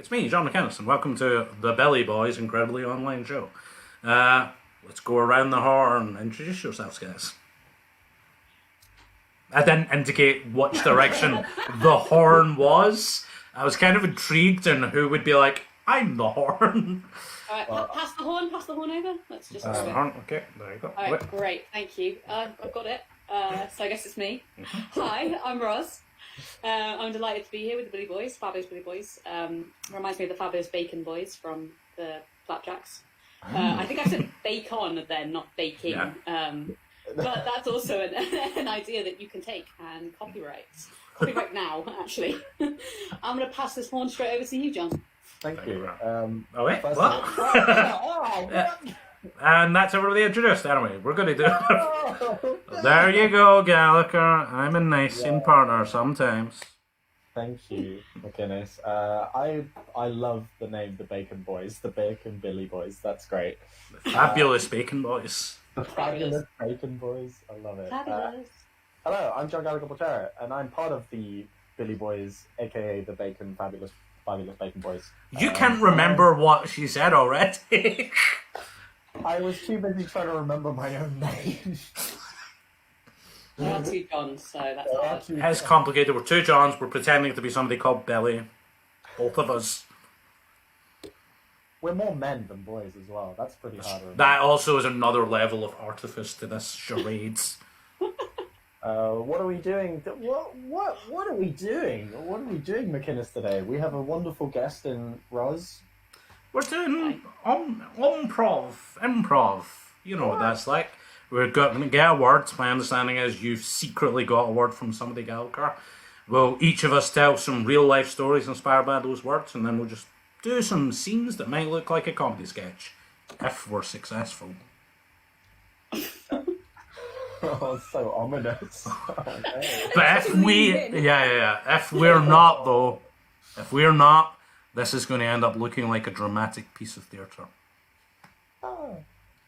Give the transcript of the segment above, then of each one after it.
It's me, John McInnes, and welcome to the Belly Boys incredibly online show. Let's go around the horn. Introduce yourselves, guys. I didn't indicate which direction the horn was. I was kind of intrigued in who would be like, I'm the horn. Alright, pass the horn over. Let's just Pass the horn, okay, there you go. Alright, great, thank you. I've got it. So I guess it's me. Hi, I'm Ros. I'm delighted to be here with the Billy Boys, fabulous Billy Boys. Reminds me of the fabulous Bacon Boys from the Flapjacks. I think I said bacon then, not baking. Yeah. But that's also an idea that you can take and copyright. Copyright now, actually. I'm going to pass this horn straight over to you, John. Thank you. What? And that's everybody introduced. Anyway, we're going to do There you go, Gallagher. I'm a nice partner sometimes. Thank you, McInnes. I love the name The Bacon Boys, the Bacon Billy Boys. That's great. The fabulous Bacon Boys. The fabulous Bacon Boys. I love it. Fabulous. Hello, I'm John Gallagher Portero, and I'm part of the Billy Boys, aka the Bacon Fabulous Bacon Boys. You can't remember what she said already. I was too busy trying to remember my own name. There are two Johns, so that's hard. It's complicated. We're two Johns. We're pretending to be somebody called Billy. Both of us. We're more men than boys as well. That's pretty hard to remember. That also is another level of artifice to this charades. What are we doing? What are we doing? What are we doing, McInnes, today? We have a wonderful guest in Ros. We're doing improv. You know what that's like. We're going to get awards. My understanding is you've secretly got a word from somebody, Gallagher. Well, each of us tell some real life stories inspired by those words, and then we'll just do some scenes that might look like a comedy sketch, if we're successful. Oh, so ominous. Oh, but if if we're not, though, this is going to end up looking like a dramatic piece of theatre.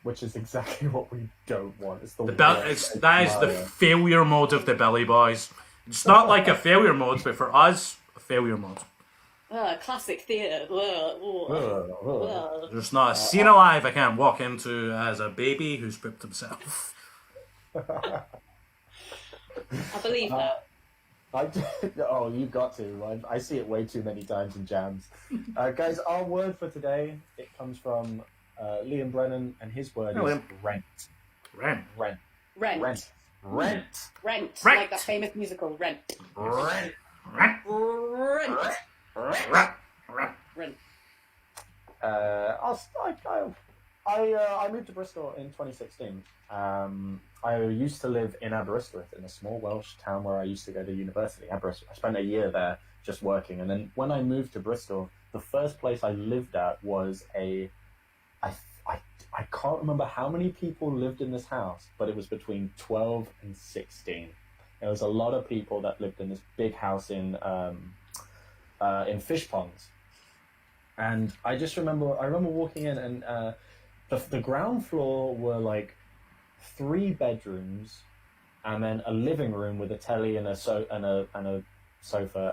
Which is exactly what we don't want. It's that is the failure mode of the Billy Boys. It's not like a failure mode, but for us, a failure mode. Classic theatre. There's not a scene alive I can't walk into as a baby who's pooped himself. I believe that. Oh, you got to. I see it way too many times in jams. Guys, our word for today, it comes from Liam Brennan, and his word is rent. Rent. Like that famous musical, Rent. I moved to Bristol in 2016. I used to live in Aberystwyth, in a small Welsh town where I used to go to university. Aberystwyth. I spent a year there just working, and then when I moved to Bristol, the first place I lived at was I can't remember how many people lived in this house, but it was between 12 and 16. There was a lot of people that lived in this big house in Fish Ponds. And I remember walking in, and the ground floor were like 3 bedrooms, and then a living room with a telly and a sofa,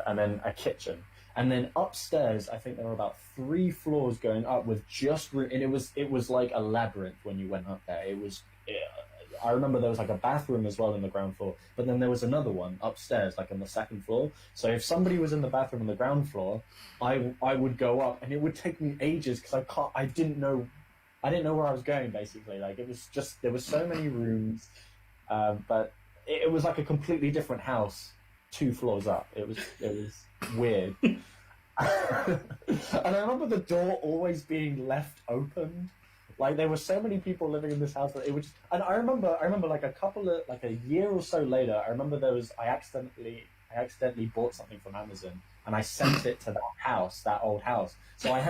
and then a kitchen. And then upstairs, I think there were about 3 floors going up with just room, and it was like a labyrinth when you went up there. I remember there was like a bathroom as well in the ground floor, but then there was another one upstairs, like on the 2nd floor. So if somebody was in the bathroom on the ground floor, I would go up, and it would take me ages because I didn't know where I was going. Basically, like it was just there were so many rooms, but it was like a completely different house, 2 floors up. It was weird. And I remember the door always being left open. Like there were so many people living in this house that it was just, and I remember like a year or so later, I remember I accidentally bought something from Amazon, and I sent it to that old house. So I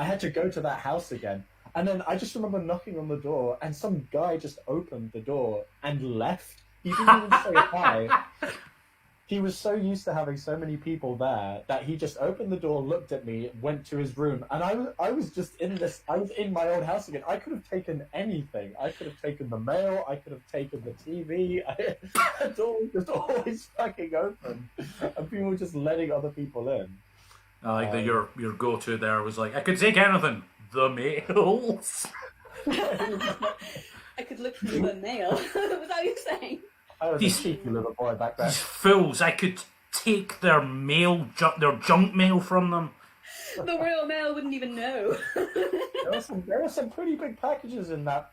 had to go to that house again. And then I just remember knocking on the door, and some guy just opened the door and left. He didn't even say hi. He was so used to having so many people there that he just opened the door, looked at me, went to his room, and I was just in this. I was in my old house again. I could have taken anything. I could have taken the mail. I could have taken the TV. The door was just always fucking open, and people were just letting other people in. your go-to there was like, I could take anything. The mails. I could look through the mail. Was that what you were saying? I was a cheeky little boy back then. These fools, I could take their mail, their junk mail from them. The Royal Mail wouldn't even know. There were some pretty big packages in that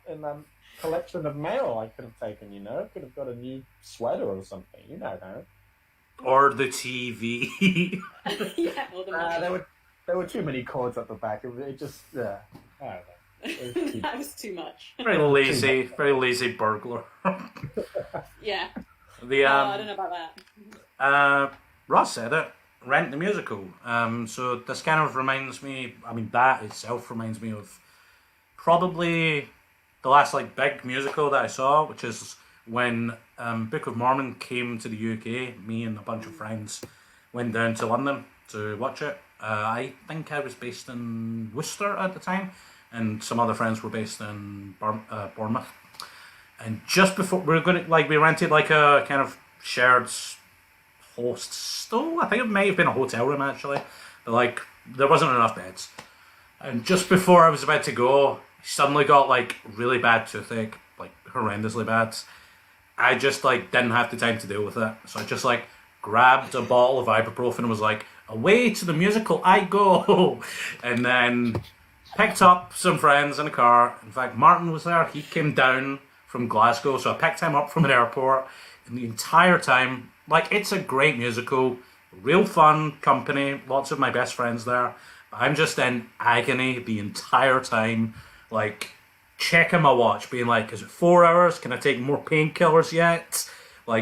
collection of mail I could have taken. Could have got a new sweater or something. You know. Or the TV. Yeah, or the there were too many cords at the back. It just I don't know. that was too much. Very lazy burglar. Yeah. I don't know about that. Ross said it. Rent the musical. So this kind of reminds me. I mean, that itself reminds me of probably the last big musical that I saw, which is when Book of Mormon came to the UK. Me and a bunch of friends went down to London to watch it. I think I was based in Worcester at the time, and some other friends were based in Bournemouth. And just before we rented a kind of shared hostel. I think it may have been a hotel room actually, but there wasn't enough beds. And just before I was about to go, I suddenly got really bad toothache, horrendously bad. I just didn't have the time to deal with it, so I just grabbed a bottle of ibuprofen and was like, away to the musical I go. And then picked up some friends in a car. In fact, Martin was there. He came down from Glasgow, so I picked him up from an airport. And the entire time, it's a great musical, real fun company, lots of my best friends there. But I'm just in agony the entire time, checking my watch, being is it 4 hours? Can I take more painkillers yet?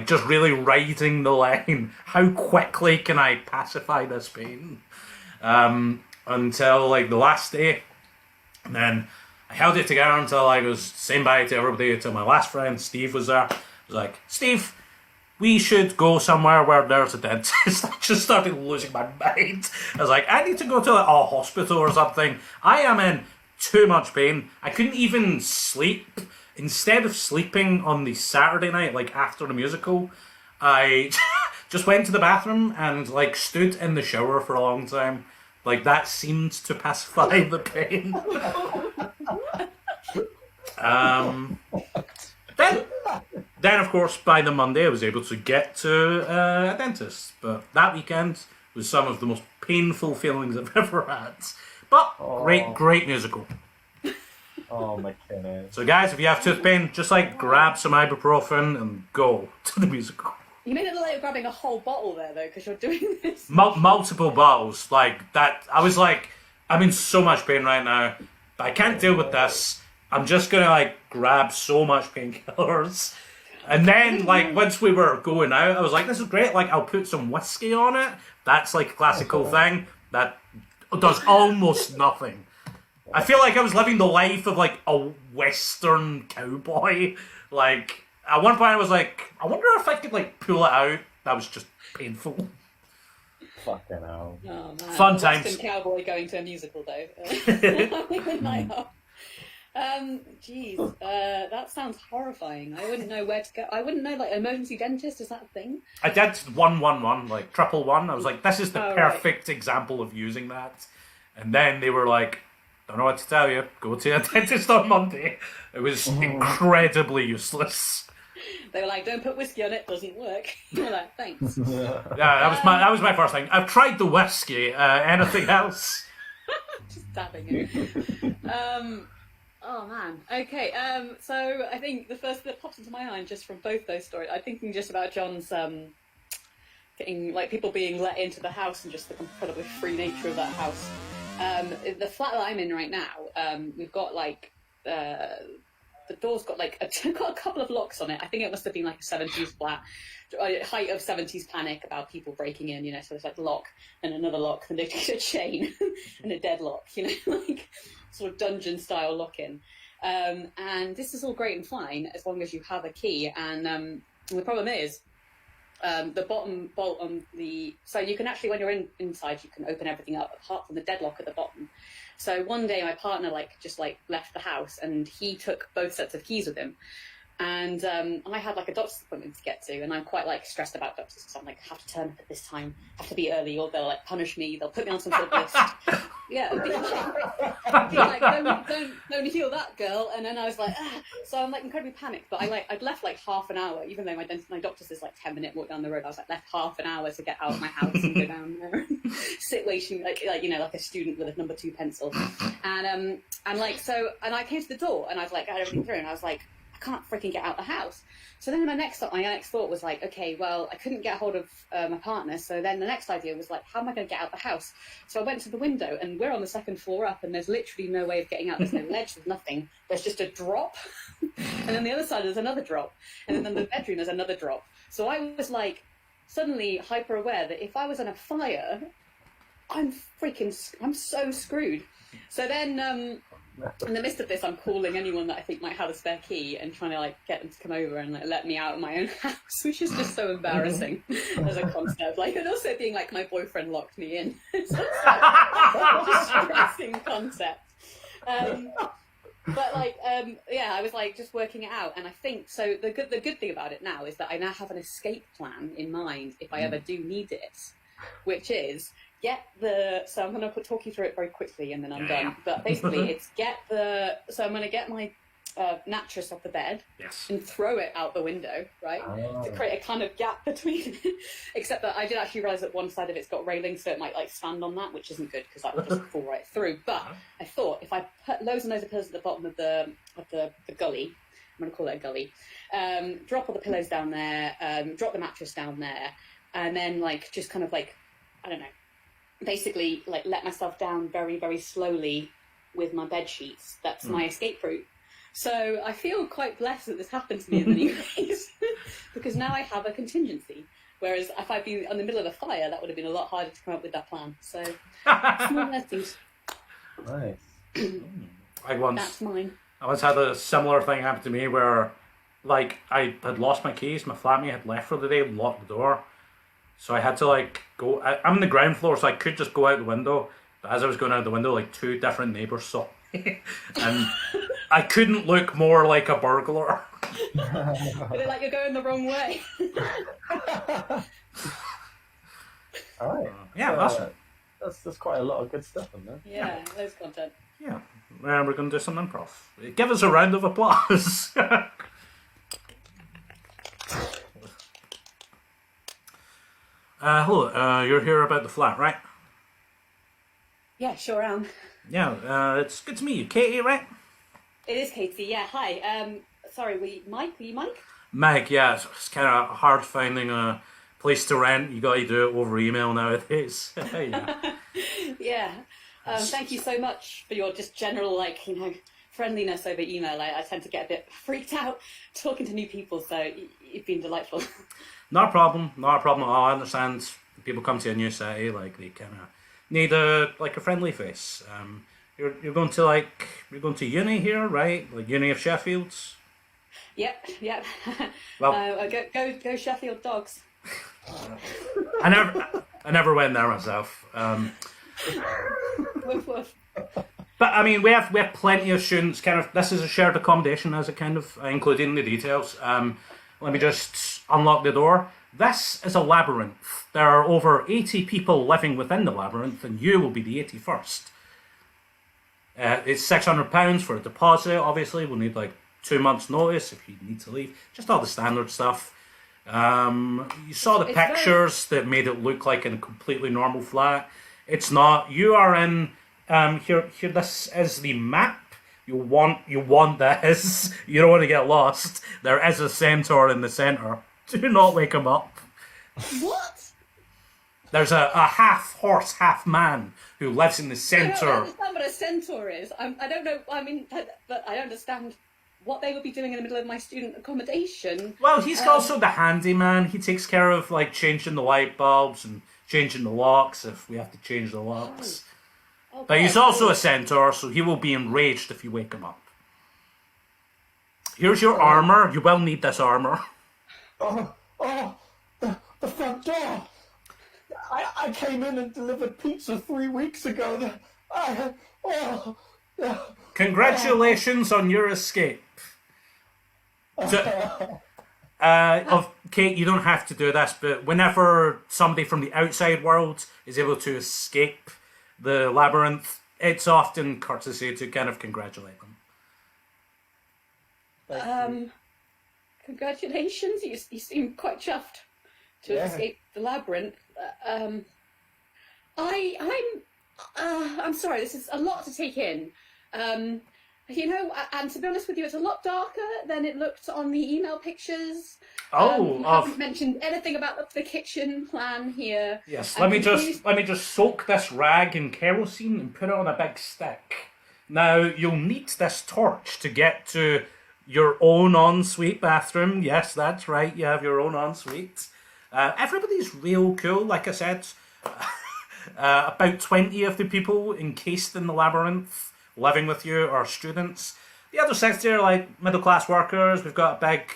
Just really riding the line. How quickly can I pacify this pain? Until the last day. And then I held it together until I was saying bye to everybody, until my last friend, Steve, was there. I was like, Steve, we should go somewhere where there's a dentist. I just started losing my mind. I was like, I need to go to a hospital or something. I am in too much pain. I couldn't even sleep. Instead of sleeping on the Saturday night, after the musical, I just went to the bathroom and stood in the shower for a long time. That seemed to pacify the pain. Then of course, by the Monday, I was able to get to a dentist. But that weekend was some of the most painful feelings I've ever had. But great musical. Oh, McInnes. So guys, if you have tooth pain, just grab some ibuprofen and go to the musical. You made it look like you're grabbing a whole bottle there, though, because you're doing this. Multiple bottles, that. I was I'm in so much pain right now, but I can't deal with this. I'm just gonna grab so much painkillers. And then once we were going out, I was like, this is great. I'll put some whiskey on it. That's a classical thing that does almost nothing. I feel I was living the life of a Western cowboy. At one point I was I wonder if I could pull it out. That was just painful. Fucking hell. Oh, man. Fun times. Western cowboy going to a musical though. Jeez, that sounds horrifying. I wouldn't know where to go. I wouldn't know emergency dentist. Is that a thing? I did 111, triple one. I was this is the perfect example of using that. And then they were don't know what to tell you. Go to a dentist on Monday. It was incredibly useless. They were don't put whiskey on it. Doesn't work. You're thanks. Yeah, that was my first thing. I've tried the whiskey. Anything else? Just dabbing it. Oh man. Okay. So I think the first that pops into my mind just from both those stories, I'm thinking just about John's getting people being let into the house and just the incredibly free nature of that house. The flat that I'm in right now, we've got the door's got got a couple of locks on it. I think it must have been a 70s flat, height of 70s panic about people breaking in, so it's lock and another lock and a chain and a deadlock, sort of dungeon style lock-in. And this is all great and fine as long as you have a key. And the problem is, the bottom bolt on so you can actually, when you're inside, you can open everything up apart from the deadlock at the bottom. So one day my partner just left the house and he took both sets of keys with him. And I had like a doctor's appointment to get to, and I'm quite like stressed about doctors because I'm like, have to turn up at this time, have to be early, or they'll like punish me. They'll put me on some sort of list. Yeah, be like, don't heal that girl. And then I was like, so I'm like incredibly panicked. But I'd left like half an hour, even though my doctor's is like 10-minute walk down the road. I was like left half an hour to get out of my house and go down there, and sit waiting like like a student with a number 2 pencil. And I came to the door and I was like, got everything through, and I was like, I can't freaking get out the house. So then my next thought was like, okay, well, I couldn't get hold of my partner. So then the next idea was like, how am I going to get out the house? So I went to the window, and we're on the 2nd floor up, and there's literally no way of getting out. There's no ledge, there's nothing. There's just a drop. And then the other side, there's another drop. And then in the bedroom, there's another drop. So I was like, suddenly hyper aware that if I was on a fire, I'm so screwed. So then, in the midst of this, I'm calling anyone that I think might have a spare key and trying to like get them to come over and like, let me out of my own house, which is just so embarrassing as a concept. Like, and also being like, my boyfriend locked me in. It's just like a distressing concept. But like, I was like just working it out, and I think so. The good thing about it now is that I now have an escape plan in mind if I ever do need it, which is. So I'm going to talk you through it very quickly and then I'm done. But basically it's so I'm going to get my mattress off the bed and throw it out the window, right? To create a kind of gap between except that I did actually realise that one side of it's got railings, so it might like stand on that, which isn't good because that would just fall right through. But I thought if I put loads and loads of pillows at the bottom of the gully, I'm going to call it a gully, drop all the pillows down there, drop the mattress down there, and then like just kind of like, I don't know, basically like let myself down very, very slowly with my bed sheets. That's my escape route. So I feel quite blessed that this happened to me in many ways because now I have a contingency. Whereas if I'd been in the middle of a fire, that would have been a lot harder to come up with that plan. So small lessons. Nice. That's mine. I once had a similar thing happen to me where like I had lost my keys, my flatmate had left for the day, locked the door. So I had to like go. I'm on the ground floor, so I could just go out the window. But as I was going out the window, like 2 different neighbours saw me, and I couldn't look more like a burglar. But like you're going the wrong way. All right. That's quite a lot of good stuff in there. Yeah, there's content. Yeah, we're going to do some improv. Give us a round of applause. Hello, you're here about the flat, right? Yeah, sure am. Yeah, it's good to meet you. Katie, right? It is Katie, yeah, hi. Sorry, were you Mike? Mike, yeah, it's kind of hard finding a place to rent. You got to do it over email nowadays. Yeah. Yeah. Thank you so much for your just general, like, friendliness over email. I tend to get a bit freaked out talking to new people, so you've been delightful. Not a problem at all. I understand people come to a new city, like they kind of need a friendly face. You're going to uni here, right? Like Uni of Sheffield. Yep. Well, go Sheffield Dogs. I never went there myself. Woof woof. But I mean, we have plenty of students. Kind of, this is a shared accommodation, as it kind of including the details. Let me just unlock the door. This is a labyrinth. There are over 80 people living within the labyrinth, and you will be the 81st. It's £600 for a deposit. Obviously, we'll need like 2 months' notice if you need to leave. Just all the standard stuff. You saw the pictures that made it look like in a completely normal flat. It's not. You are in. Here. This is the map. You want this. You don't want to get lost. There is a centaur in the centre. Do not wake him up. What? There's a half horse, half man who lives in the centre. I don't understand what a centaur is. I don't know. I mean, but I don't understand what they would be doing in the middle of my student accommodation. Well, he's also the handyman. He takes care of like changing the light bulbs and changing the locks if we have to change the locks. Oh, but he's also a centaur, so he will be enraged if you wake him up. Here's your armour. You will need this armour. The front door. I came in and delivered pizza 3 weeks ago. Congratulations on your escape. Kate, you don't have to do this, but whenever somebody from the outside world is able to escape the labyrinth, it's often courtesy to kind of congratulate them. Congratulations, you seem quite chuffed to have escaped the labyrinth. I'm sorry, this is a lot to take in. You know, and to be honest with you, it's a lot darker than it looked on the email pictures. You haven't mentioned anything about the kitchen plan here. Yes, let me just soak this rag in kerosene and put it on a big stick. Now, you'll need this torch to get to your own ensuite bathroom. Yes, that's right, you have your own ensuite. Everybody's real cool, like I said. About 20 of the people encased in the labyrinth living with you are students. The other 60 are like middle-class workers. We've got a big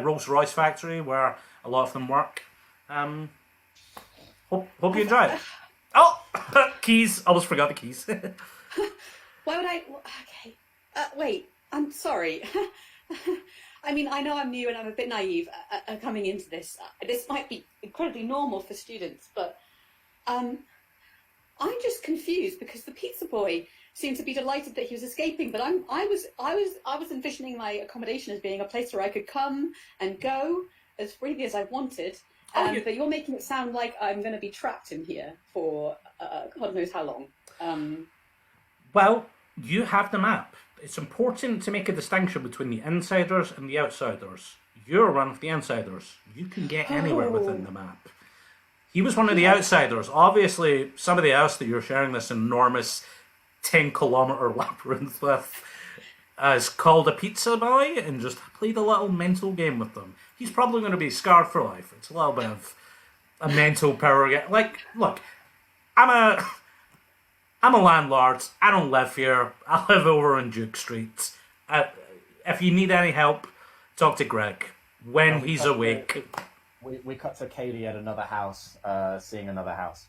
Rolls-Royce factory where a lot of them work. Hope you enjoy it. Oh! Keys. Almost forgot the keys. Why would I... Okay. Wait, I'm sorry. I mean, I know I'm new and I'm a bit naive coming into this. This might be incredibly normal for students, but I'm just confused because the pizza boy seemed to be delighted that he was escaping, but I was envisioning my accommodation as being a place where I could come and go as freely as I wanted. But you're making it sound like I'm going to be trapped in here for God knows how long. Well, you have the map. It's important to make a distinction between the insiders and the outsiders. You're one of the insiders. You can get anywhere within the map. He was one of the outsiders. Obviously, somebody else that you're sharing this enormous 10-kilometre labyrinth with is called a pizza boy and just played a little mental game with them. He's probably going to be scarred for life. It's a little bit of a mental power game. Like, look, I'm a landlord. I don't live here. I live over on Duke Street. If you need any help, talk to Greg when he's awake. We cut to Katie at another house, seeing another house.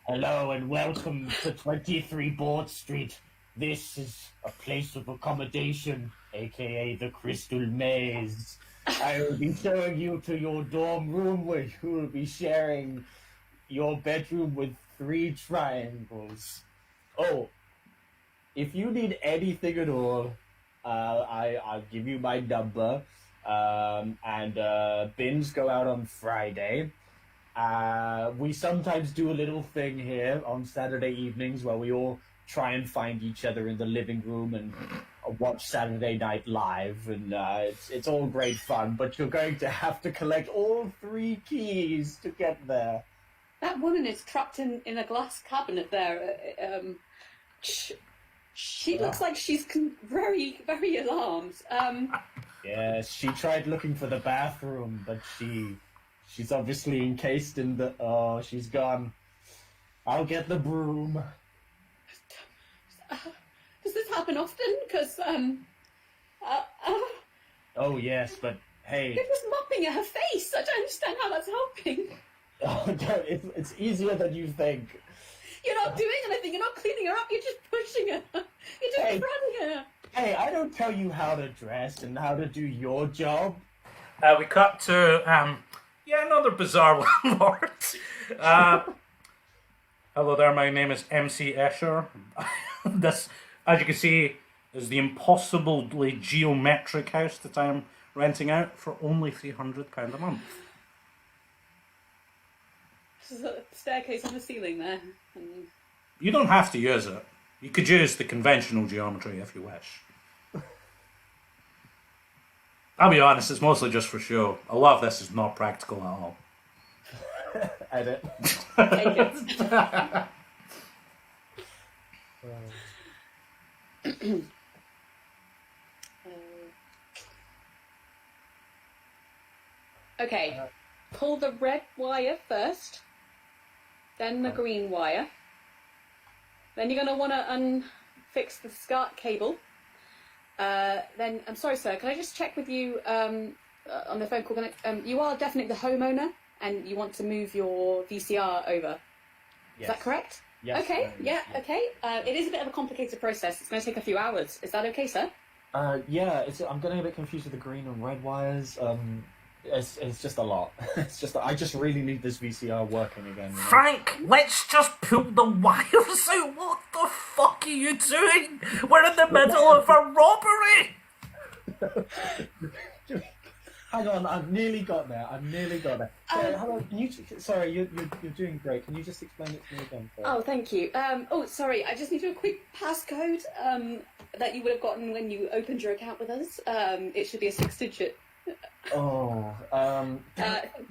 Hello and welcome to 23 Board Street. This is a place of accommodation, aka the Crystal Maze. I will be showing you to your dorm room where you will be sharing your bedroom with 3 triangles. Oh, if you need anything at all, I'll give you my number. Bins go out on Friday. We sometimes do a little thing here on Saturday evenings where we all try and find each other in the living room and watch Saturday Night Live, and it's all great fun, but you're going to have to collect all 3 keys to get there. That woman is trapped in a glass cabinet there. She looks like she's very, very alarmed. Yes, she tried looking for the bathroom, but she's obviously encased in the... Oh, she's gone. I'll get the broom. Does this happen often? Because, Oh, yes, but hey... It was mopping at her face. I don't understand how that's helping. Oh, no, it's easier than you think. You're not doing anything. You're not cleaning her up. You're just pushing her. You're just running her. Hey, I don't tell you how to dress and how to do your job. We cut to, another bizarre landlord. Hello there, my name is MC Escher. This, as you can see, is the impossibly geometric house that I'm renting out for only £300 a month. There's a staircase on the ceiling there. You don't have to use it. You could use the conventional geometry if you wish. I'll be honest, it's mostly just for show. A lot of this is not practical at all. Edit. Take it. Okay, pull the red wire first, then the green wire. Then you're going to want to unfix the SCART cable. Then, I'm sorry, sir, can I just check with you on the phone call? You are definitely the homeowner and you want to move your VCR over. Yes. Is that correct? Yes. Okay, okay. It is a bit of a complicated process. It's going to take a few hours. Is that okay, sir? Yeah, I'm getting a bit confused with the green and red wires. It's just a lot. I just really need this VCR working again. You know? Frank, let's just pull the wires out. What the fuck are you doing? We're in the middle of a robbery. Hang on, I've nearly got there. Sorry, you're doing great. Can you just explain it to me again? First? Oh, thank you. Sorry, I just need a quick passcode that you would have gotten when you opened your account with us. It should be a 6-digit.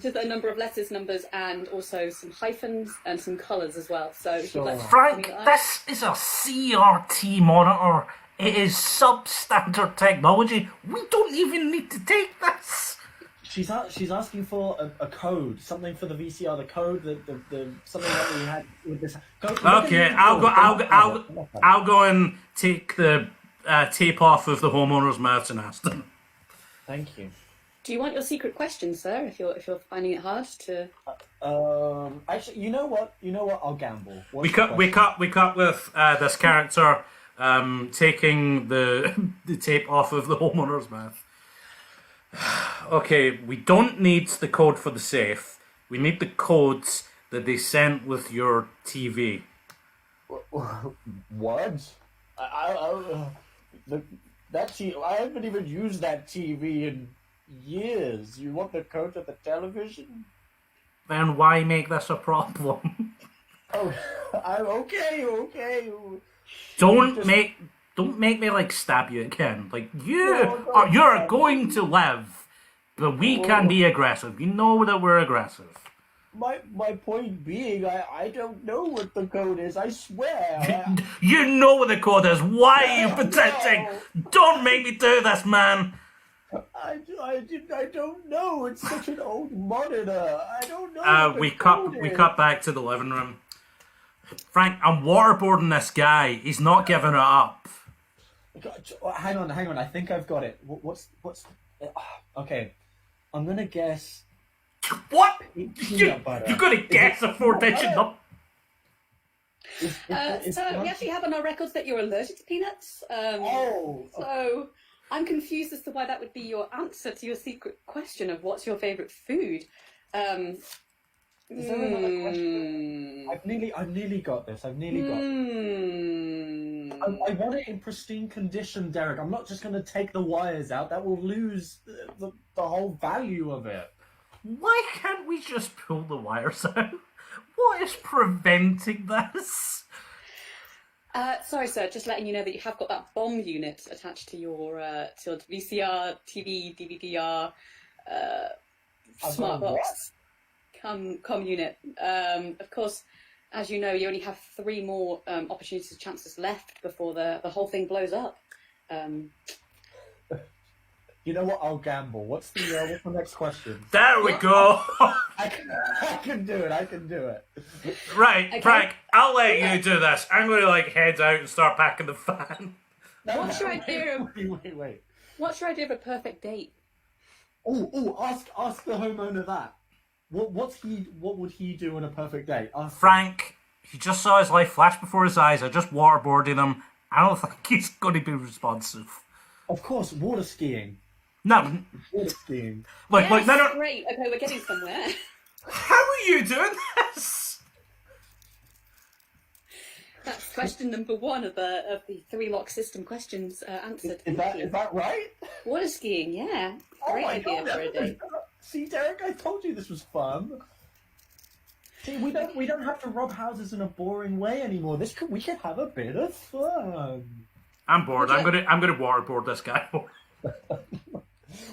Just a number of letters, numbers, and also some hyphens and some colours as well. So, if you'd like to Frank, this is a CRT monitor. It is substandard technology. We don't even need to take this. She's asking for a code, something for the VCR. The code, the something that we had with this. Okay, I'll go and take the tape off of the homeowner's mouth and ask them. Thank you. Do you want your secret question, sir? If you're finding it hard to. Actually, you know what? I'll gamble. We cut with this character taking the tape off of the homeowner's mouth. Okay, we don't need the code for the safe. We need the codes that they sent with your TV. What? I haven't even used that TV in years. You want the code to the television? Then why make this a problem? Oh, okay. Don't make me like stab you again. Like you're going to live, but we can be aggressive. You know that we're aggressive. My point being, I don't know what the code is. I swear. You know what the code is. Why are you pretending? No. Don't make me do this, man. I don't know. It's such an old monitor. I don't know. We cut back to the living room. Frank, I'm waterboarding this guy. He's not giving it up. Hang on. I think I've got it. What's? Okay, I'm gonna guess. What? You're gonna guess a 4-digit number? So we actually have on our records that you're allergic to peanuts. So I'm confused as to why that would be your answer to your secret question of what's your favourite food. Is there another question? I've nearly got this. I want it in pristine condition, Derek. I'm not just going to take the wires out. That will lose the whole value of it. Why can't we just pull the wires out? What is preventing this? Sorry, sir. Just letting you know that you have got that bomb unit attached to your VCR, TV, DVD-R, smart box. Com unit. Of course, as you know, you only have 3 more opportunities and chances left before the whole thing blows up. You know what? I'll gamble. What's the next question? There we go. I can do it. Right, Okay. Frank, I'll let you do this. I'm going to head out and start packing the fan. What's your idea of Wait. What's your idea of a perfect date? Ask the homeowner that. What would he do on a perfect date? Frank, he just saw his life flash before his eyes. I just waterboarded him. I don't think he's going to be responsive. Of course, water skiing. No. Water skiing. Look, no. Great. Okay, we're getting somewhere. How are you doing this? That's question number 1 of the 3-lock system questions answered. Is that right? Water skiing, yeah. Great idea for a date. See, Derek, I told you this was fun. See, we don't have to rob houses in a boring way anymore. We can have a bit of fun. I'm bored. I'm gonna waterboard this guy.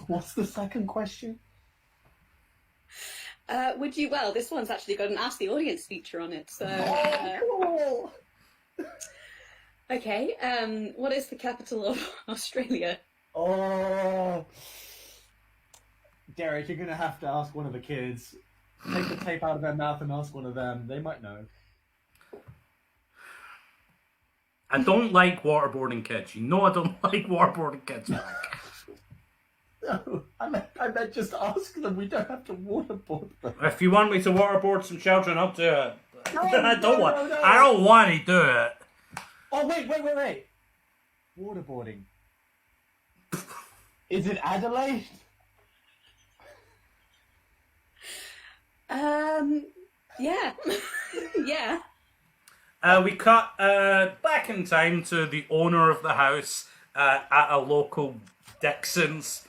What's the second question? Would you? Well, this one's actually got an Ask the Audience feature on it. So, Cool. Okay. What is the capital of Australia? Oh, Derek, you're gonna have to ask one of the kids. Take the tape out of their mouth and ask one of them. They might know. I don't like waterboarding kids. You know I don't like waterboarding kids. No, I meant just ask them. We don't have to waterboard them. If you want me to waterboard some children, I'll do it. No, I don't want to do it. Oh, wait. Waterboarding. Is it Adelaide? Yeah. Yeah. We cut back in time to the owner of the house at a local Dixon's.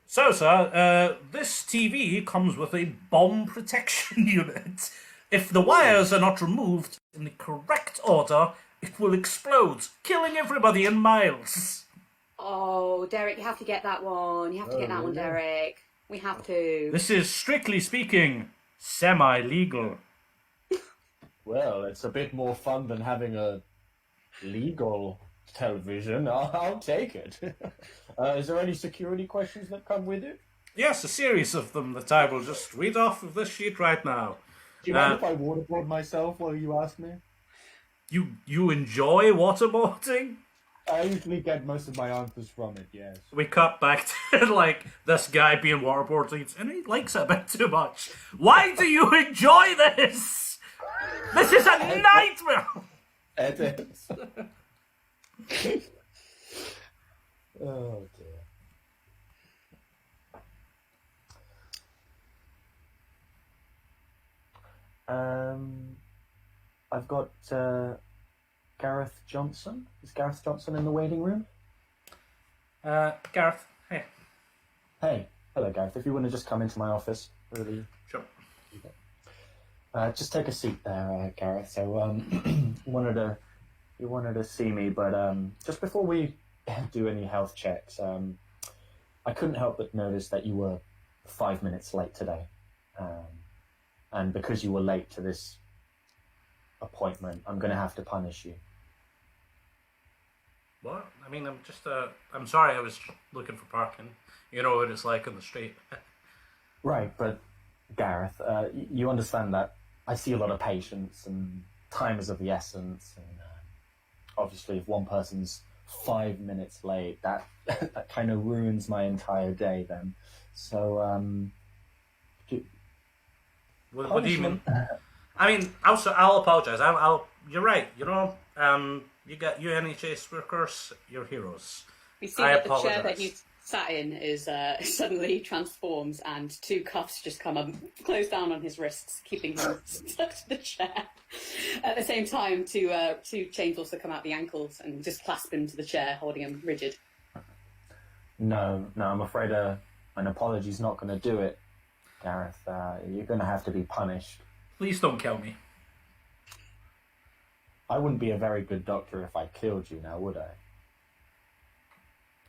So, sir, this TV comes with a bomb protection unit. If the wires are not removed in the correct order, it will explode, killing everybody in miles. Oh, Derek, you have to get that one. You have to get that one, Derek. We have to. This is, strictly speaking, semi-legal. Well, it's a bit more fun than having a legal television. I'll take it. Is there any security questions that come with it? Yes, a series of them that I will just read off of this sheet right now. Do you mind if I waterboard myself while you ask me? You enjoy waterboarding? I usually get most of my answers from it, yes. We cut back to, like, this guy being waterboarded, and he likes it a bit too much. Why do you enjoy this? This is a nightmare! It is. Oh, dear. I've got Gareth Johnson. Is Gareth Johnson in the waiting room? Gareth, hey. Hey, hello, Gareth. If you want to just come into my office, really. Sure. Just take a seat there, Gareth. So, you wanted to see me, but just before we do any health checks, I couldn't help but notice that you were 5 minutes late today, and because you were late to this appointment, I'm going to have to punish you. What? I mean, I'm sorry, I was looking for parking. You know what it's like on the street. Right, but Gareth, you understand that I see a lot of patients and time is of the essence, and obviously if one person's 5 minutes late, that that kind of ruins my entire day then. So, What do you mean? I mean, also, I'll apologise. You're right. You know, you NHS workers, you're heroes. We see that the chair that you sat in is suddenly transforms, and two cuffs just come up, close down on his wrists, keeping him stuck to the chair. At the same time, two chains also come out the ankles and just clasp him to the chair, holding him rigid. No, I'm afraid an apology's not going to do it, Gareth. You're going to have to be punished. Please don't kill me. I wouldn't be a very good doctor if I killed you now, would I?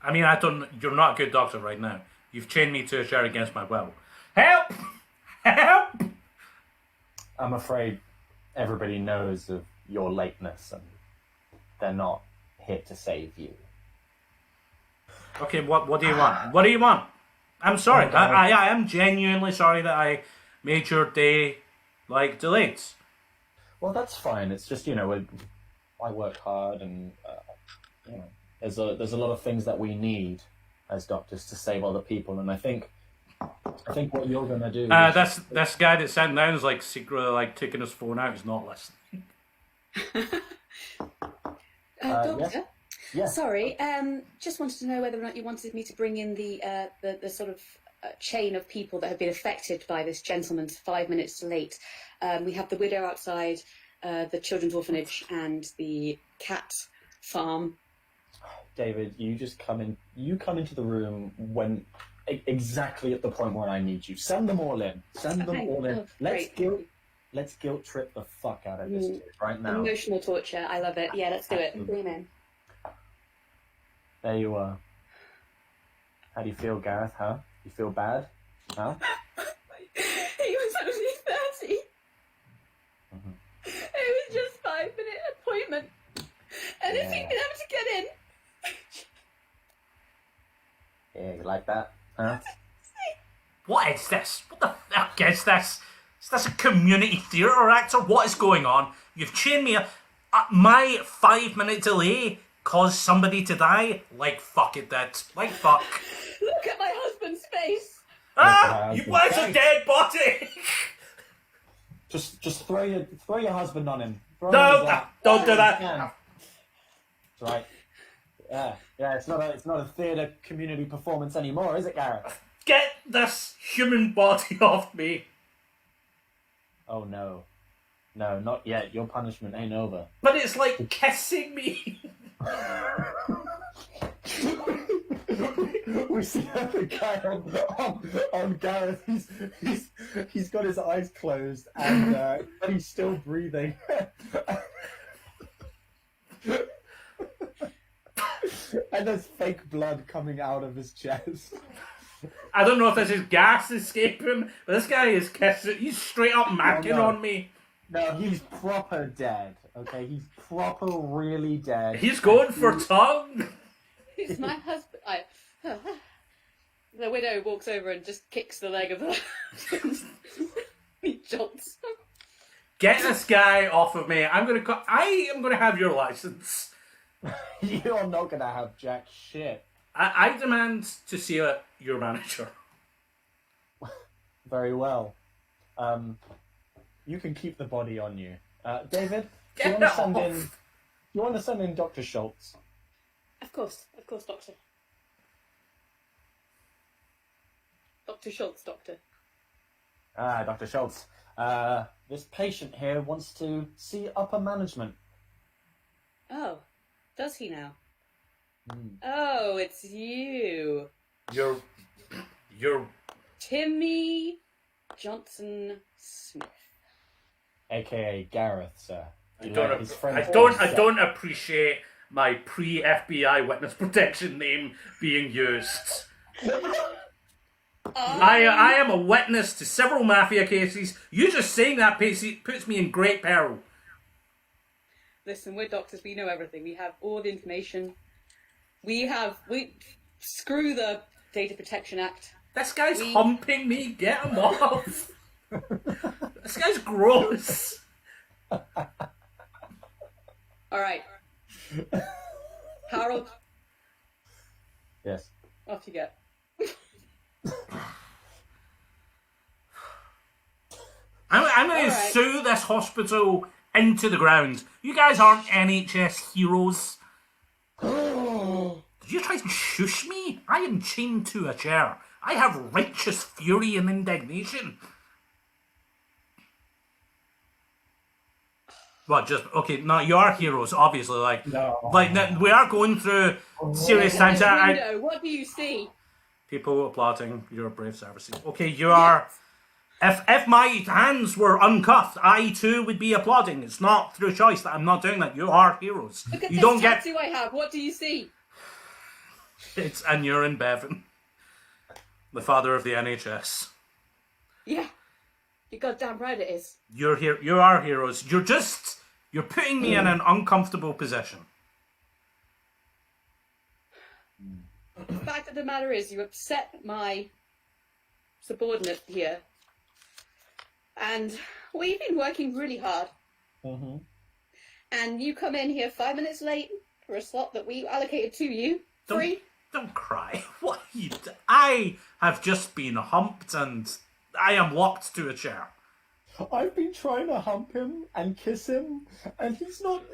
I mean, you're not a good doctor right now. You've chained me to a chair against my will. Help! Help! I'm afraid everybody knows of your lateness and they're not here to save you. Okay, what do you want? What do you want? I'm sorry. I am genuinely sorry that I made your day, delayed. Well, that's fine. It's just, I work hard and, there's a lot of things that we need as doctors to save other people, and I think what you're going to do... This guy that sat down is, secretly, taking his phone out. He's not listening. Doctor? Yes. Sorry, just wanted to know whether or not you wanted me to bring in the sort of chain of people that have been affected by this gentleman's 5 minutes late. We have the widow outside, the children's orphanage, and the cat farm. David, you just come in. You come into the room when exactly at the point where I need you. Send them all in. Send them all in. Let's guilt trip the fuck out of this kid right now. Emotional torture. I love it. Yeah, let's do it. Bring him in. There you are. How do you feel, Gareth? Huh? You feel bad? Huh? He was only 30. Mm-hmm. It was just 5-minute appointment. And if he'd been able to get in. Yeah, you like that? Huh? What is this? What the fuck is this? Is this a community theatre actor? What is going on? You've chained me up. My 5-minute delay caused somebody to die? Fuck it did. Fuck. Look at my husband's face. Where's a dead body? Just throw your husband on him. No, don't do that. That's right. Yeah, it's not a theatre community performance anymore, is it, Gareth? Get this human body off me. Oh no, not yet. Your punishment ain't over. But it's like kissing me. We see the guy on Gareth. He's got his eyes closed and but he's still breathing. And there's fake blood coming out of his chest. I don't know if this is gas escaping, but this guy is kissing. He's straight up macking on me. No, he's proper dead. Okay, he's proper really dead. He's going for tongue. It's my husband. The widow walks over and just kicks the leg of the he jolts. Get this guy off of me. I am gonna have your license. You're not gonna have jack shit. I demand to see your manager. Very well. You can keep the body on you. David, do you want to send in Dr. Schultz? Of course, Doctor. Dr. Schultz, Doctor. Dr. Schultz. This patient here wants to see upper management. Oh, does he now? Oh, it's you. You're Timmy Johnson Smith. AKA Gareth, sir. I don't appreciate my pre-FBI witness protection name being used. I am a witness to several mafia cases. You just saying that puts me in great peril. Listen, we're doctors. We know everything. We have all the information. We screw the Data Protection Act. This guy's humping me. Get him off. This guy's gross. All right, Harold. Yes. Off you go. I'm going to sue this hospital into the ground. You guys aren't NHS heroes. Did you try to shush me? I am chained to a chair. I have righteous fury and indignation. What, just, okay, no, you are heroes, obviously, we are going through serious times. What do you see? People applauding your brave services. Okay, you are, if my hands were uncuffed, I too would be applauding. It's not through choice that I'm not doing that. You are heroes. Look at you this don't tattoo I have. What do you see? It's Aneurin Bevan, the father of the NHS. Yeah. You're goddamn right it is. You're here. You are heroes. You're putting me in an uncomfortable position. The fact of the matter is, you upset my subordinate here, and we've been working really hard. Mm-hmm. And you come in here 5 minutes late for a slot that we allocated to you. Free. Don't cry. What you? I have just been humped, and I am locked to a chair. I've been trying to hump him and kiss him, and he's not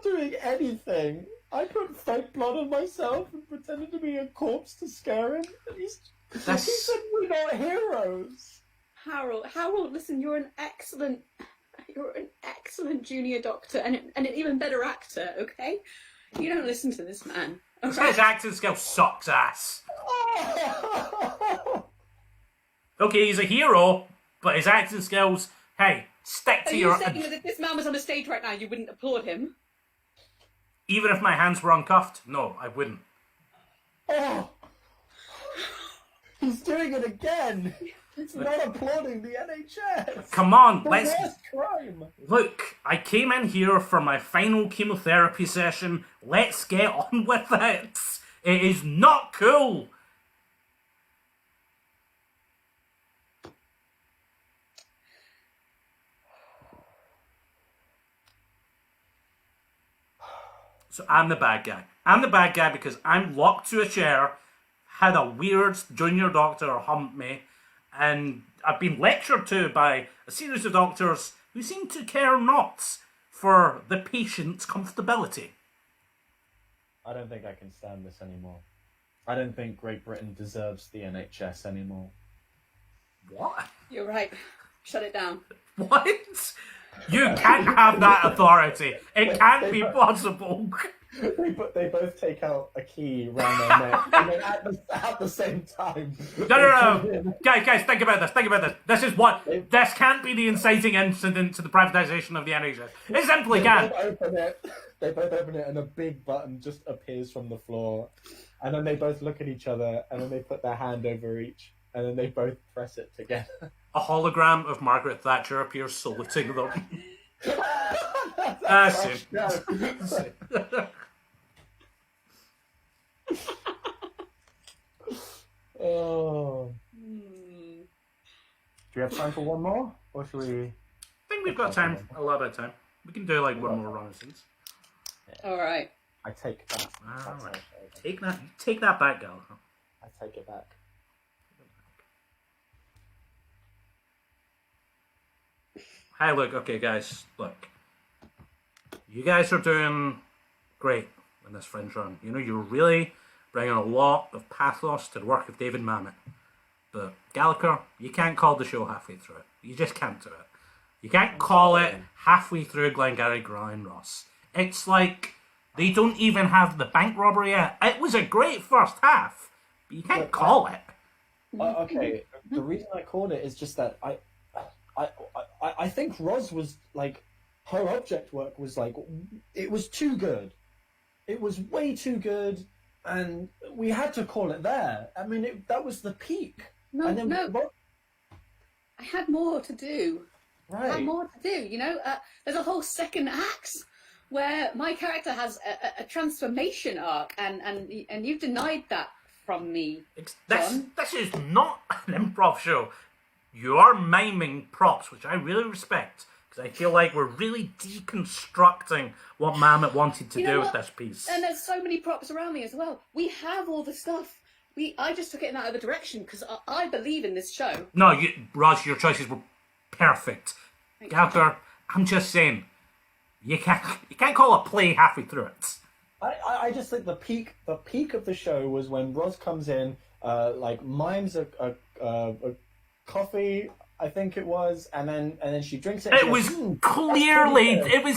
doing anything. I put fake blood on myself and pretended to be a corpse to scare him. And he said we're not heroes. Harold, listen, you're an excellent junior doctor and an even better actor. Okay, you don't listen to this man. Okay? This guy's acting skill sucks ass. Okay, he's a hero, but his acting skills. Hey, stick to your. Are you saying that if this man was on a stage right now, you wouldn't applaud him? Even if my hands were uncuffed, no, I wouldn't. Oh, he's doing it again. He's not applauding the NHS. Come on, The worst crime. Look, I came in here for my final chemotherapy session. Let's get on with it. It is not cool. So I'm the bad guy. I'm the bad guy because I'm locked to a chair, had a weird junior doctor hump me, and I've been lectured to by a series of doctors who seem to care not for the patient's comfortability. I don't think I can stand this anymore. I don't think Great Britain deserves the NHS anymore. What? You're right. Shut it down. What? You can't have that authority. It can't be possible. They both take out a key around their neck and then at the same time. No. Guys, think about this. This can't be the inciting incident to the privatisation of the NHS. It simply can't. They both open it and a big button just appears from the floor. And then they both look at each other and then they put their hand over each and then they both press it together. A hologram of Margaret Thatcher appears saluting them. Oh. Do we have time for one more? Or should we... I think we've got time. A lot of time. We can do like one more run of scenes. All right. I take that. All right. Take that back, Gallagher. I take it back. Hey, look, okay, guys, look. You guys are doing great in this Fringe run. You know, you're really bringing a lot of pathos to the work of David Mamet. But Gallagher, you can't call the show halfway through it. You just can't do it. You can't call it halfway through Glengarry Grind, Ross. It's like they don't even have the bank robbery yet. It was a great first half, but you can't call it. Okay, the reason I called it is just that I think Ros was like, her object work was like, it was too good. It was way too good, and we had to call it there. I mean, that was the peak. No, and then no. I had more to do. Right. I had more to do, you know? There's a whole second act where my character has a transformation arc, and you've denied that from me, John. This is not an improv show. You are miming props, which I really respect, because I feel like we're really deconstructing what Mamet wanted to do with this piece. And there's so many props around me as well. We have all the stuff. I just took it in that other direction because I believe in this show. No, Roz, your choices were perfect. Gallagher, I'm just saying, you can't call a play halfway through it. I just think the peak of the show was when Ros comes in, like mimes a coffee, I think it was, and then she drinks it. It was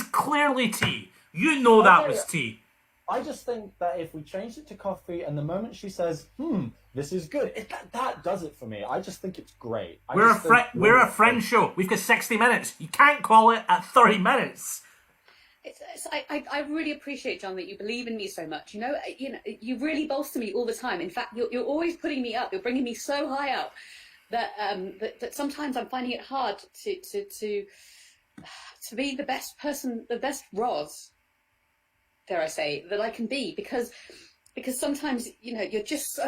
clearly tea. You know that was tea. I just think that if we changed it to coffee, and the moment she says, this is good, that does it for me. I just think it's great. We're a Fringe show. We've got 60 minutes. You can't call it at 30 minutes. I really appreciate, John, that you believe in me so much. You know, you really bolster me all the time. In fact, you're always putting me up. You're bringing me so high up that that sometimes I'm finding it hard to be the best person, the best Ros, dare I say, that I can be, because sometimes, you know, you're just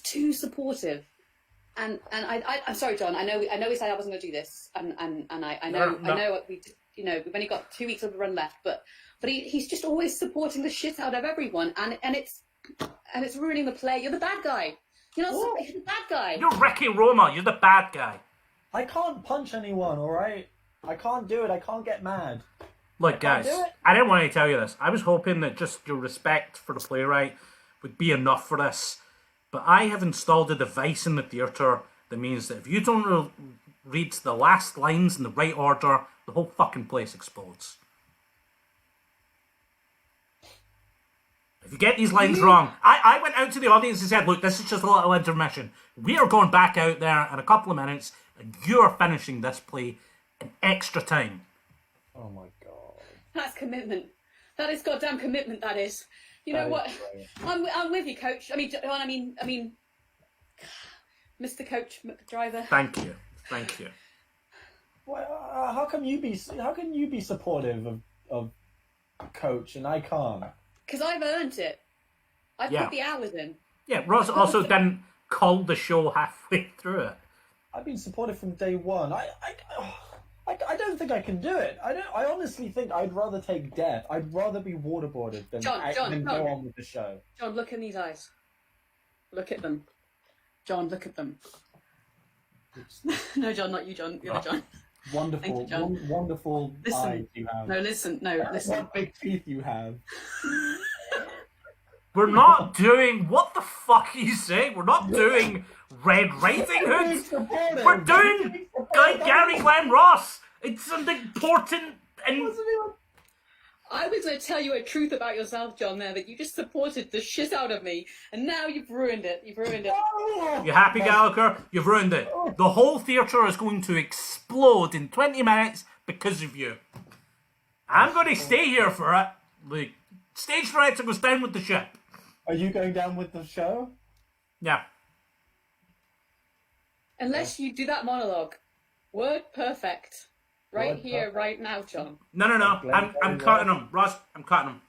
too supportive, and I'm sorry, John. I know we said I wasn't going to do this, and I know we've only got 2 weeks of the run left, but he's just always supporting the shit out of everyone, and it's ruining the play. You're the bad guy. You're the bad guy. You're Ricky Roma. You're the bad guy. I can't punch anyone, all right? I can't do it. I can't get mad. Look, guys, I didn't want to tell you this. I was hoping that just your respect for the playwright would be enough for this. But I have installed a device in the theatre that means that if you don't read the last lines in the right order, the whole fucking place explodes. If you get these lines wrong, I went out to the audience and said, look, this is just a little intermission. We are going back out there in a couple of minutes, and you're finishing this play in extra time. Oh my god. That's commitment. That is goddamn commitment, that is. You know what? I'm with you, Coach. I mean, Mr. Coach Driver. Thank you. Well, how can you be supportive of Coach and I can't? Because I've earned it. I've put the hours in. Yeah, Ross also didn't call the show halfway through it. I've been supportive from day one. I don't think I can do it. I honestly think I'd rather take death. I'd rather be waterboarded than go on with the show. John, look in these eyes. Look at them. John, look at them. No, John, not you, John. The other John. Wonderful, you, John. Wonderful eyes you have. No, listen. What big teeth you have. We're not doing... What the fuck are you saying? We're not doing Red Riding Hood. We're doing Gary Glenn Ross. It's an important... and. I was going to tell you a truth about yourself, John, there, that you just supported the shit out of me, and now you've ruined it. You've ruined it. You happy, Gallagher? You've ruined it. The whole theatre is going to explode in 20 minutes because of you. I'm going to stay here for it. The stage director goes down with the ship. Are you going down with the show? Yeah. Unless you do that monologue. Word perfect. Right Word here, perfect. right now, John. No. I'm cutting him. Ross, I'm cutting him.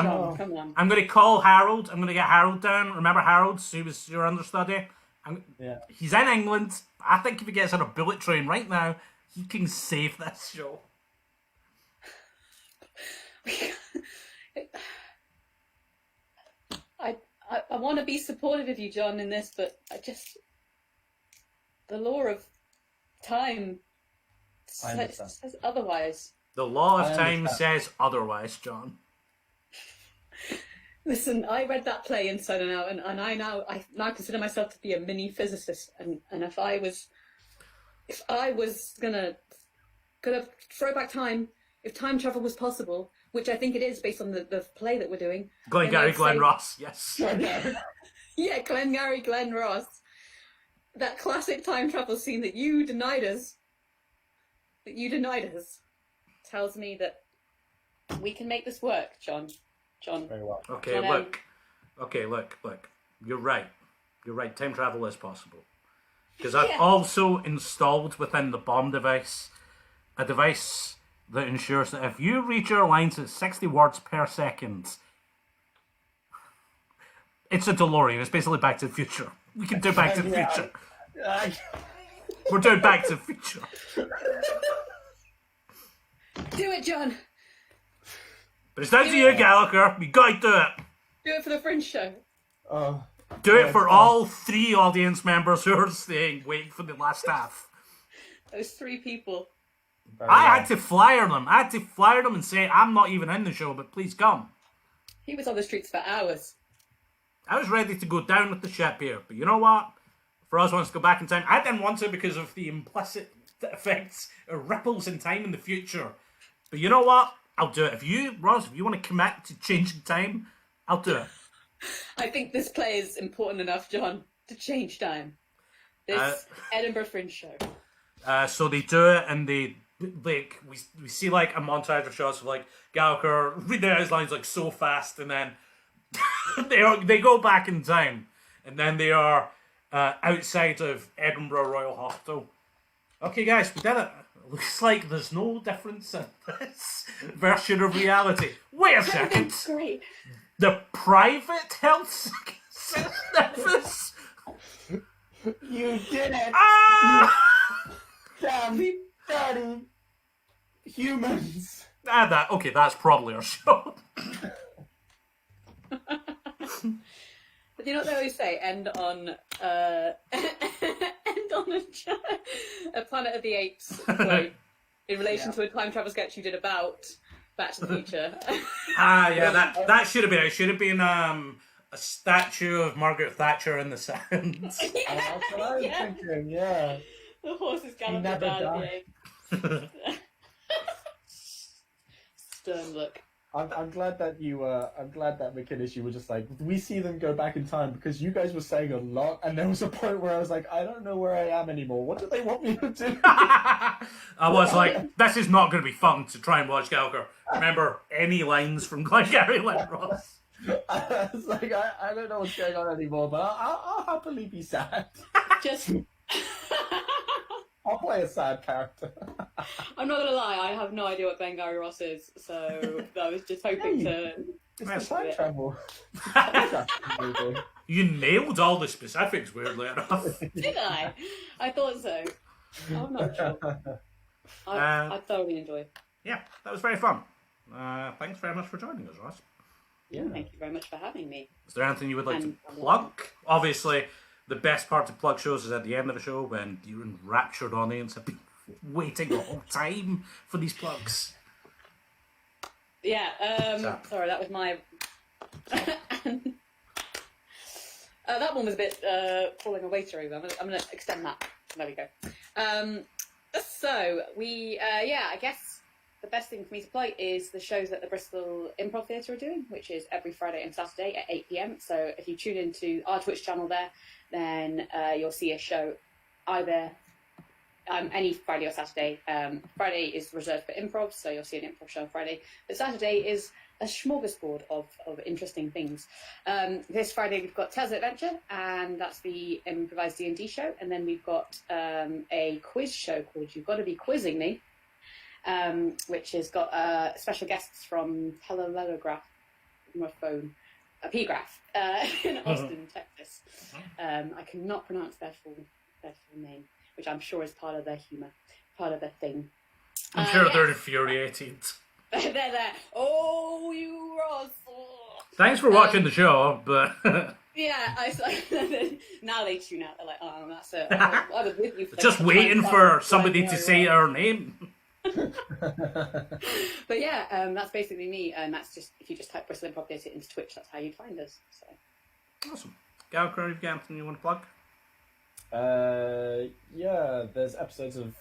John, come on. I'm going to call Harold. I'm going to get Harold down. Remember Harold? He was your understudy. Yeah. He's in England. I think if he gets on a bullet train right now, he can save this show. I want to be supportive of you, John, in this, but the law of time says otherwise. The law of I time understand. says otherwise, John. Listen, I read that play inside and out, and I now consider myself to be a mini physicist, and if I was gonna throw back time, if time travel was possible, which I think it is based on the play that we're doing. Glengarry Glen say- Ross, yes. Yeah, Glengarry Glen Ross. That classic time travel scene that you denied us, tells me that we can make this work, John. Very well. Okay, John, look. You're right. Time travel is possible. Because I've also installed within the bomb device a device that ensures that if you read your lines at 60 words per second, it's a DeLorean. It's basically Back to the Future. We can do Back to the Future. We're doing Back to the Future. Do it, John. But it's down to you, Gallagher. You gotta do it. Do it for the Fringe show. Do it for all 3 audience members who are staying waiting for the last half. Those 3 people. I had to flyer them. And say, I'm not even in the show, but please come. He was on the streets for hours. I was ready to go down with the ship here, but you know what? If Ross wants to go back in time, I didn't want to because of the implicit effects or ripples in time in the future. But you know what? I'll do it. If you want to commit to changing time, I'll do it. I think this play is important enough, John, to change time. This Edinburgh Fringe show. So they do it, and we see like a montage of shots of like Gallagher reading out his lines like so fast, and then they go back in time, and then they are outside of Edinburgh Royal Hospital. Okay, guys, we did it. Looks like there's no difference in this version of reality. Wait a second. Everything's great. The private health service. You did it! Ah! Damn, dirty humans! Okay, that's probably our show. But you know what they always say? End on a Planet of the Apes quote in relation to a time travel sketch you did about Back to the Future. Yeah, that should have been. It should have been a statue of Margaret Thatcher in the sand. That's what I was thinking, yeah. The horses galloping never down died. the apes. Stern look. I'm glad that I'm glad that McInnes, you were just like, we see them go back in time because you guys were saying a lot, and there was a point where I was like, I don't know where I am anymore. What do they want me to do? I was like, this is not going to be fun to try and watch Gallagher. Remember any lines from Glengarry Glen Ross? I was like, I don't know what's going on anymore, but I'll happily be sad. Just. I'll play a sad character. I'm not gonna lie, I have no idea what Glengarry Ross is, so I was just hoping to. It's the time travel. movie. You nailed all the specifics, weirdly enough. Did I? I thought so. I'm not sure. I thoroughly enjoyed. Yeah, that was very fun. Thanks very much for joining us, Ross. Yeah. Thank you very much for having me. Is there anything you would like to plug? Obviously, the best part to plug shows is at the end of the show when your enraptured audience have been waiting a whole time for these plugs. Yeah, sorry, that was my That one was a bit falling away through. I'm going to extend that. There we go. So we, I guess the best thing for me to plug is the shows that the Bristol Improv Theatre are doing, which is every Friday and Saturday at 8 p.m. So if you tune into our Twitch channel there, then you'll see a show either any Friday or Saturday. Friday is reserved for improv, so you'll see an improv show on Friday. But Saturday is a smorgasbord of interesting things. This Friday we've got Tales of Adventure, and that's the improvised D&D show. And then we've got a quiz show called You've Got to Be Quizzing Me, which has got special guests from Telegraph, P-Graph in Austin, Texas. I cannot pronounce their full name, which I'm sure is part of their humour, part of their thing. I'm sure they're infuriated. They're there. Oh, you Ross. Oh. Thanks for watching the show, but... Yeah, now they tune out. They're like, oh, that's it. I was with you for just waiting for somebody to say our name. But yeah, that's basically me, and that's just, if you just type Bristol Improv Theatre into Twitch, that's how you'd find us. So. Awesome. Gallagher, have you got anything you want to plug? Yeah, there's episodes of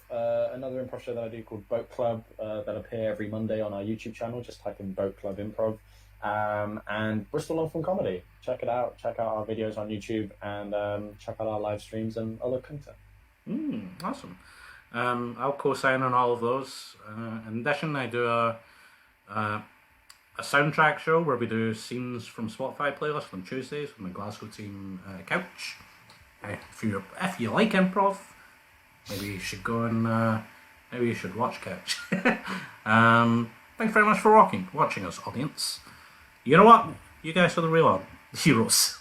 another improv show that I do called Boat Club that appear every Monday on our YouTube channel. Just type in Boat Club Improv. And Bristol Long Form Comedy. Check it out. Check out our videos on YouTube, and check out our live streams and other content. Awesome. I'll co-sign on all of those. In addition, I do a soundtrack show where we do scenes from Spotify playlist on Tuesdays with my Glasgow team Couch. If you like improv, maybe you should go and maybe you should watch Couch. Thanks very much for watching us, audience. You know what? You guys are the real heroes.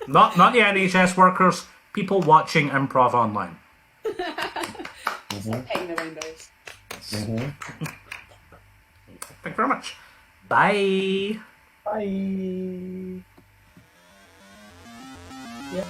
not the NHS workers. People watching improv online. Painting the rainbows. Thank you very much. Bye. Bye. Yeah.